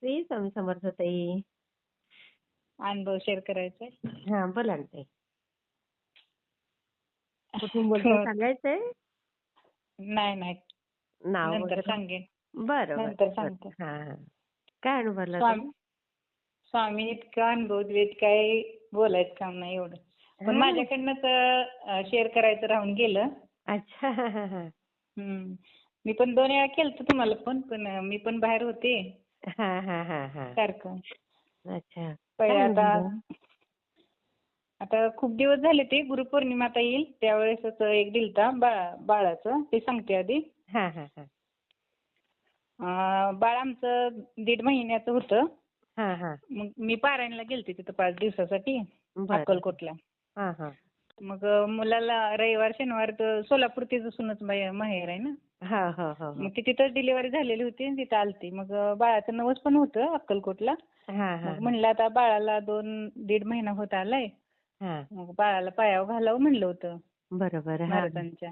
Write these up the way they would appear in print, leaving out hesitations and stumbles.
श्री स्वामी समर्थ ताई. अनुभव शेअर करायचा आहे. हा बोला ना ताई. कुठून बोलताय सांगायचंय? नाही नाही नाव नंतर वगैरे? सांगेन. बरं नंतर बरं सांगते. हा हा. काय अनुभवला स्वामी तुम्ही? स्वामी इतका अनुभव दिलेत, काही बोलायचं काम नाही एवढं. पण हा. माझ्याकडनं तर शेअर करायचं राहून गेलं. अच्छा. हा हा हा. मी पण 2 वेळा केलतं तुम्हाला फोन, पण मी पण बाहेर होते हा हा हा हा. सारखं. अच्छा. पहिले काय आता अनुभवलं? आता खूप दिवस झाले, ते गुरुपौर्णिमा आता येईल त्यावेळेसच एक दिलता बाळाचं, ते सांगते आधी. हा हा हा. बाळ आमचं 1.5 महिन्याचं होतं. हा हा. मग मी पारायणला गेलते तिथं 5 दिवसासाठी बरं. अक्कलकोटला. हा हा. मग मुलाला रविवार शनिवार तर सोलापूर तिथूनच माहेर आहे ना. हा हा हा मग ती तिथं डिलिव्हरी झालेली होती आणि तिथं आलती. मग बाळाचं नवस पण होतं अक्कलकोटला. हा हा. मग म्हणलं आता बाळाला 1.5 महिना होत आलाय, हा. मग बाळाला पायावर घालावं म्हणलं होतं बरोबर. हा महाराजांच्या.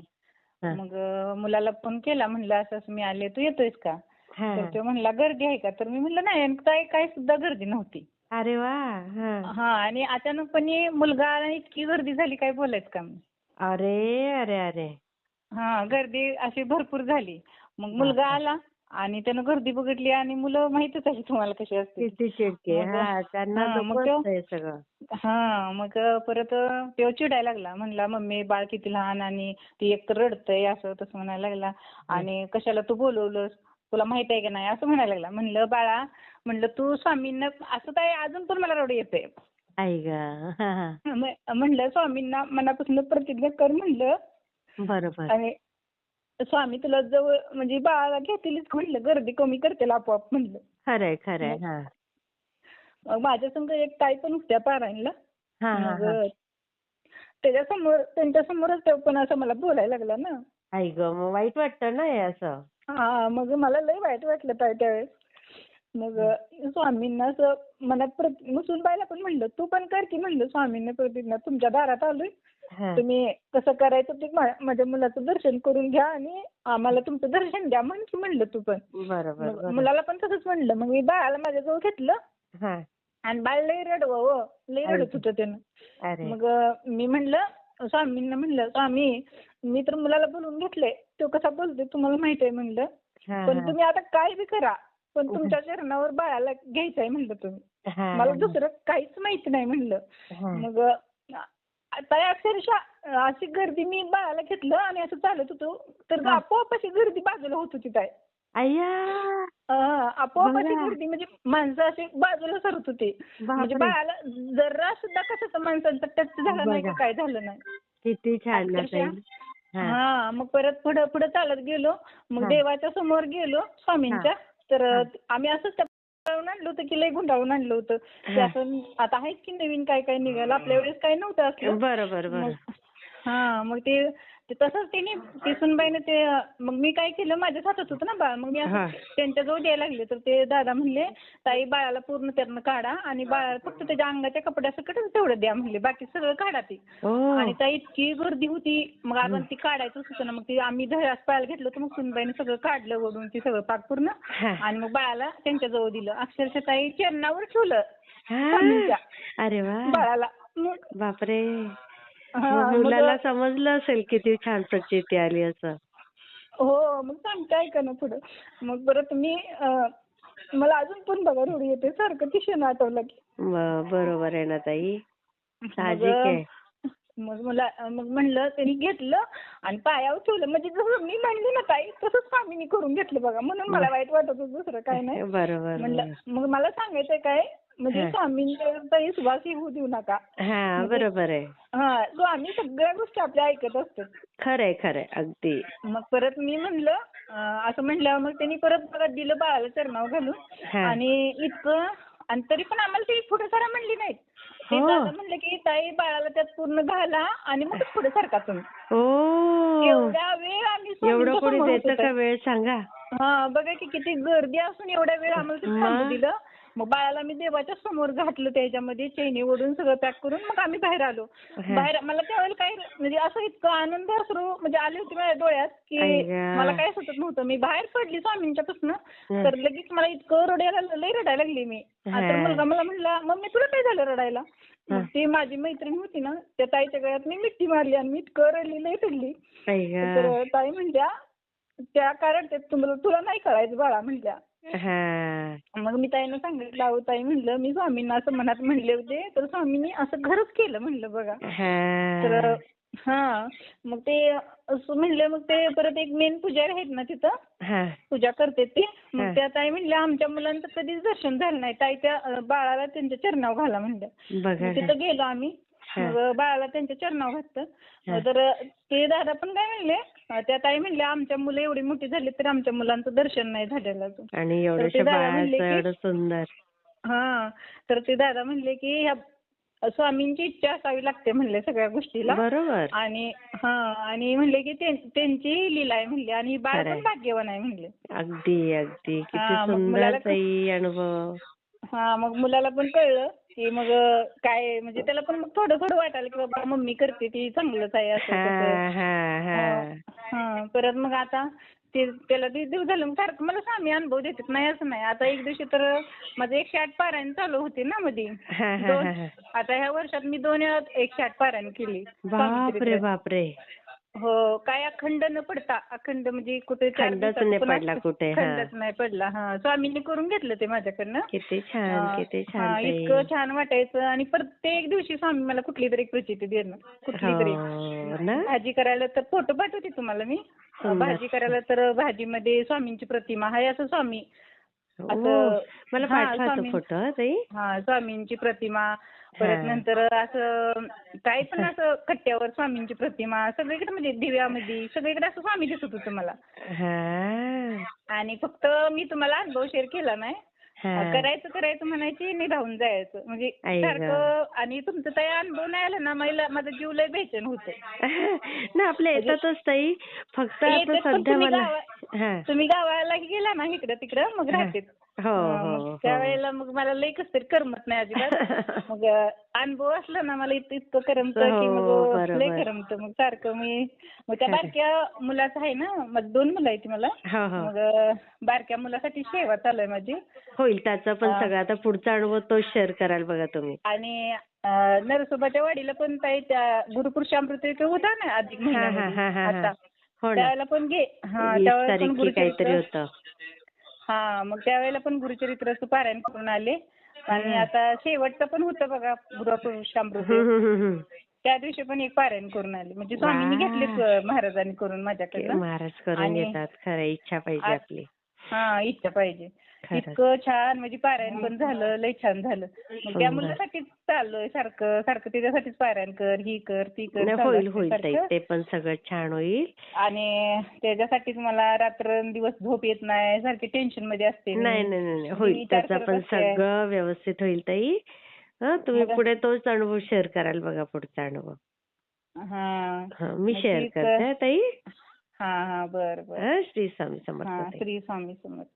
हा. मग मुलाला फोन केला, म्हणलं असं असं मी आले, तू येतोयस का? हा तर हा. तो म्हणला गर्दी आहे का? तर मी म्हणलं नाही, आणि काय सुद्धा गर्दी नव्हती. अरे वा. हा. हा, आणि अचानकपणे मुलगा आला, इतकी गर्दी झाली काय बोलायचं काम नाही. अरे अरे अरे. हा, गर्दी अशी भरपूर झाली. मग मुलगा बापरे. आला आणि त्यानं गर्दी बघितली, आणि मुलं माहितच आहे तुम्हाला कशी असते ती. किती चिडके. मग हा त्यांना मग नको तो असतंय सगळं. मग परत तो चिडायला लागला. म्हणला मम्मी बाळ किती लहान, आणि ती एक तर रडतंय, असं तसं म्हणायला लागला. आणि कशाला तू बोलवलंस, तुला माहित आहे का नाही, असं म्हणायला लागला. म्हणलं बाळा, म्हणलं तू स्वामींना, असं काय अजून पण मला रडू येते. आई गं. हा हा. म्हणलं स्वामींना मनापासून प्रतिज्ञा कर म्हणलं, बरोबर. आणि स्वामी तुला जवळ म्हणजे बाळाला घेतीलच म्हणलं, गर्दी कमी करतील आपोआप म्हणलं. खरंय खरंय. हा. मग माझ्या संग एक ताई पण होत्या पारायणला. हा हा मग हा. त्यांच्यासमोरच तो पण असं मला बोलायला लागला ना. आई गं, मग वाईट वाटतं ना हे असं. मग मला लय वाईट वाटलं ताई त्यावेळेस. मग स्वामींना असं मनात मग सुनबाईला पण म्हणलं, तू पण कर की म्हणलं स्वामींना प्रतिज्ञा, तुमच्या दारात आलोय, हा. तुम्ही कसं करायचं ते माझ्या मुलाचं दर्शन करून घ्या आणि आम्हाला तुमचं दर्शन द्या म्हण की म्हणलं तू पण. बरोबर मग बरोबर. मुलाला पण तसंच म्हणलं. मग मी बाळाला माझ्याजवळ घेतलं, हा. आणि बाळ लय रडवं, लय आई रडत गं. होतं त्यानं. अरे. मग मी म्हणलं स्वामींना, म्हणलं स्वामी मी तर मुलाला बोलवून घेतलंय, तो कसा बोलतोय तुम्हाला माहित आहे म्हणलं, हा पण हा. तुम्ही आता काय बी करा, पण तुमच्या चरणावर बाळाला घ्यायचंय म्हणलं तुम्ही, हा मला हा. दुसरं काहीच माहिती नाही म्हणलं. हा. मग आता अक्षरशः अशी गर्दी, मी बाळाला घेतलं आणि असं चालत होतो तर हा. आपोआप अशी गर्दी बाजूला होत होती ताई. अय्या. आपोआप अशी बघा. गर्दी, म्हणजे माणसं अशी बाजूला सरत होती. म्हणजे बापरे. बाळाला जरा सुद्धा कसं माणसांचा टच झाला नाही का, बघा काय झालं नाही किती छान ना ताई. अक्षरशः. हा. मग परत पुढे चालत गेलो. मग हा. देवाच्या समोर गेलो हा. स्वामींच्या. तर हा. आम्ही असंच गुंडाळून आणलं होतं की लय गुंडाळून आणलं होतं ते. हा. असं आता आहेच की नवीन काय काय निघालं, आपल्या वेळेस काय नव्हतं असलं. बरोबर मग बरं. मग ते तसंच ते सुनबाईने ते, मग मी काय केलं, माझ्याच हातात होतं ना बाळ, मग मी असं हा. त्यांच्याजवळ द्यायला लागले. तर ते दादा म्हणले, ताई बाळाला पूर्ण त्यातनं काढा आणि बाळाला फक्त त्याच्या अंगाच्या कपड्यासकटच तेवढं द्या म्हणले, बाकी सगळं काढा ते. ओ. आणि ताई इतकी गर्दी होती, मग आपण ती काढायचंच होतं ना, मग ते आम्ही धयास पायाला घेतलं होतं. मग सुनबाईने सगळं काढलं वडून, ती सगळं पाक पूर्ण, हा. आणि मग बाळाला त्यांच्याजवळ दिलं. अक्षरशः ताई चरणावर ठेवलं हा. स्वामींच्या अरे वा. बाळाला. बापरे. मग मग मुलाला समजलं असेल किती छान प्रचिती आली असं. हो, मग सांगते ऐका ना पुढं. मग परत मी मला अजून पण बघा रडू येते सारखं ती क्षण आठवलं की. बरोबर आहे ना ताई, मग साहजिक आहे. मग म्हणलं त्यांनी घेतलं आणि पायावर ठेवलं, म्हणजे जसं मी म्हणली ना ताई तसंच स्वामींनी करून घेतलं बघा. म्हणून मला वाईट वाटत होतं, दुसरं काय नाही. बरोबर म्हणलं बरोबर. मग मला सांगायचंय काय, म्हणजे हा. स्वामींचा विश्वास येऊ देऊ नका. हा म्हणजे बरोबर आहे. स्वामी सगळ्या गोष्टी आपल्या ऐकत असतात. खरंय खरंय अगदी. मग परत मी म्हणलं असं म्हटल्यावर मग त्यांनी परत बघा दिलं बाळाला चरणावर घालून. हा. आणि इतकं, आणि तरी पण आम्हाला ती पुढे सरा म्हणली नाहीत. ते हो. दादा म्हणलं की ताई बाळाला त्यात पूर्ण घाला आणि मग पुढे सरका तुम्ही. ओ. एवढा वेळ आम्ही एवढं स्वामींच्या कोणी समोर देतं होतो. का वेळ सांगा. बघा की किती गर्दी असून एवढा वेळ आम्हाला तिथं थांबू दिलं. मग बाळाला मी देवाच्या समोर घातलं त्याच्यामध्ये चैनी ओढून सगळं पॅक करून मग आम्ही बाहेर आलो. हा. बाहेर मला त्यावेळेला काय म्हणजे असं इतकं आनंद अश्रू म्हणजे आले होते माझ्या डोळ्यात की आई गं. मला काय सुचत नव्हतं. मी बाहेर पडली स्वामींच्यापासून हं. तर लगेच मला इतकं रडायला लई रडायला लागली मी. तर मुलगा मला म्हणला मम्मी तुला काय झालं रडायला? हा. मग ती माझी मैत्रीण होती ना त्या ताईच्या गळ्यात मी मिठी मारली आणि मी इतकं रडली लई रडली. आई गं. तर ताई म्हणल्या त्या काय रडते तुला नाही कळायचं बाळा म्हणल्या. हा. मग मी ताईनं सांगितलं अहो ताई म्हणलं मी स्वामींना असं मनात म्हणले होते तर स्वामींनी असं खरंच केलं म्हणलं बघा. तर हा. हा मग ते असं म्हणलं मग ते परत एक मेन पुजारी आहेत ना तिथं हा. पूजा करते ते हा. मग त्या ताई म्हणल्या आमच्या मुलांचं कधीच दर्शन झालं नाही ताई त्या बाळाला त्यांच्या चरणावर घाला म्हणल्या. बघा मग ना. तिथं गेलो आम्ही हा. मग बाळाला त्यांच्या चरणावर घातलं. हा. तर ते दादा पण काय म्हणले त्या ताई म्हणल्या आमच्या मुलं एवढी मोठी झाली तर आमच्या मुलांचं दर्शन नाही झालेलं अजून. आणि तर ते एवढ्याशा दादा म्हणले बाळाचं की एवढं सुंदर. हा तर ते दादा म्हणले की ह्या स्वामींची इच्छा असावी लागते म्हणले सगळ्या गोष्टीला. बरोबर. आणि आणि म्हणले की त्यांची लीला आहे म्हणले आणि बाळ खरंय. पण भाग्यवान आहे म्हणले. अगदी अगदी किती हा मग सुंदर मुलाला ताई अनुभव. हा मग मुलाला पण कळलं की मग काय म्हणजे त्याला पण मग थोडं थोडं वाटायला की बाबा मम्मी करते ती चांगलंच आहे असं हा तसं. हा हा. हा परत मग आता त्याला 30 दिवस झालं मग सारखं मला स्वामी अनुभव देतात नाही असं नाही. आता एक दिवशी तर माझं 108 पारायण चालू होते ना मध्ये हा हा हा हा. आता ह्या वर्षात मी 2 वेळा 108 पारायण केली स्वामी बापरे चरित्र. बापरे. हो काय अखंड न पडता अखंड म्हणजे कुठे 4 खंडच दिवसाचं नाही पण पडला कुठे. हा. खंडच नाही पडला. हा स्वामींनी करून घेतलं ते माझ्याकडनं. किती छान किती छान ताई. इतकं छान वाटायचं आणि प्रत्येक दिवशी स्वामी मला कुठली तरी प्रचिती देणं कुठली तरी. हो ना. भाजी करायला तर फोटो पाठवते तुम्हाला मी. सुंदर. भाजी करायला तर भाजीमध्ये स्वामींची प्रतिमा आहे असं स्वामी हो असं. मला हा पाठवा तो फोटो हा ताई. हा स्वामींची प्रतिमा परत नंतर असं काही पण असं कट्ट्यावर स्वामींची प्रतिमा सगळीकडे म्हणजे दिव्यामध्ये सगळीकडे असं स्वामी दिसत होतं मला. हा. आणि फक्त मी तुम्हाला अनुभव शेअर केला नाही. हा. करायचं म्हणायची आणि राहून जायचं म्हणजे आई गं. सारखं आणि तुमचं काही अनुभव नाही आला ना माझा जीव लय बेचैन होतो. ना आपल्या येतातच ताई फक्त आता येतात पण सध्या मला. हा. तुम्ही गावाला गेला ना इकडं तिकडं मग राहते. हो मग हो त्यावेळेला मग मला लय कसं तरी करमत नाही अजिबात. मग अनुभव असला ना मला इतकं करमतं की मग हो, लय बरोबर. करमतं मग सारखं मग त्या बारक्या मुलाचं आहे ना माझं 2 मुलं आहेत मला. हो हो. मग बारक्या मुलासाठी सेवा चालू आहे माझी. होईल त्याचा पण सगळं आता पुढचा अनुभव तोच शेअर कराल बघा तुम्ही. आणि नरसोबाच्या वाडीला पण ताई त्या गुरुपुरुषामृत होता ना अधिक हा हा महिन्यामध्ये हा हा. आता हो ना. त्यावेळेला पण 20 त्यावेळेला पण तारीख की काहीतरी गुरुचरित्र. होतं. हा मग त्यावेळेला पण गुरुचरित्राचं पारायण करून आले. आणि आता शेवटचं पण होतं बघा गुरुपुरुषामृत. त्या दिवशी पण एक पारायण करून आले म्हणजे स्वामींनी घेतलेच महाराजांनी करून माझ्याकडनं. महाराज करून घेतात खरं इच्छा पाहिजे आपली. हा इच्छा पाहिजे. इतकं छान म्हणजे पारायण पण झालं लय छान झालं. मग त्या मुलासाठीच चाललोय सारखं सारखं त्याच्यासाठीच पारायण कर ही कर ती कर होईल होईल ताई ते पण सगळं छान होईल. आणि त्याच्यासाठीच मला रात्रंदिवस झोप येत नाही सारखी टेन्शन मध्ये असते. नाही नाही नाही होईल त्याचं पण सगळं व्यवस्थित होईल ताई. तुम्ही पुढे तोच अनुभव शेअर कराल बघा पुढचा अनुभव. मी शेअर करते ताई. हा बरं. श्री स्वामी समर्थ. श्री स्वामी समर्थ.